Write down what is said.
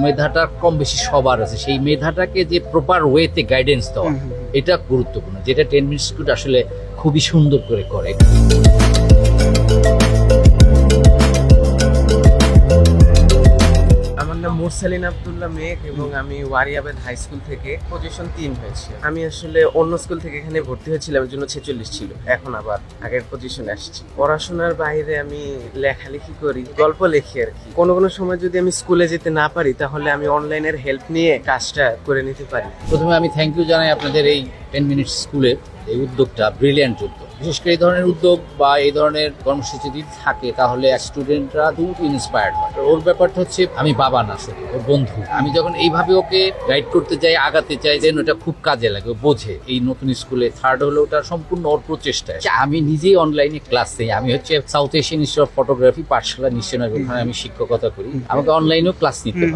মেধাটা কম বেশি সবার আছে, সেই মেধাটাকে যে প্রপার ওয়েতে গাইডেন্স দেওয়া এটা গুরুত্বপূর্ণ, যেটা 10 মিনিট স্কুল আসলে খুবই সুন্দর করে। আমার নাম মুরসালিন আব্দুল্লাহ মেঘ এবং আমি ওয়ারিয়াবাদ হাই স্কুল থেকে পজিশন 3 হয়েছে। আমি আসলে অন্য স্কুল থেকে এখানে ভর্তি হয়েছিলাম, এর জন্য 46 ছিল, এখন আবার আগের পজিশনে আসছি। পড়াশোনার বাইরে আমি লেখালেখি করি, গল্প লেখি আর কি। কোনো সময় যদি আমি স্কুলে যেতে না পারি তাহলে আমি অনলাইনের হেল্প নিয়ে কাজটা করে নিতে পারি। প্রথমে আমি থ্যাংক ইউ জানাই আপনাদের এই 10 মিনিট স্কুলের এই উদ্যোগটা, ব্রিলিয়ান্ট উদ্যোগ। বিশেষ করে এই ধরনের উদ্যোগ বা এই ধরনের কর্মসূচি যদি থাকে তাহলে স্টুডেন্টরা খুব ইন্সপায়ার্ড হয়। ওর ব্যাপারটা হচ্ছে আমি বাবা না, শুধু ওর বন্ধু। আমি যখন এইভাবে ওকে গাইড করতে যাই, আগাতে চাই, যেন এটা খুব কাজে লাগে, ও বোঝে। এই নতুন স্কুলে থার্ড হলো, ওটা সম্পূর্ণ ওর প্রচেষ্টায়। আমি নিজেই অনলাইনে ক্লাস নেই, আমি হচ্ছে south Asian institute of photography পাঠশালা নিশ্চয়ই, ওখানে আমি শিক্ষকতা করি। আমাকে অনলাইনেও ক্লাস নিতে হয়।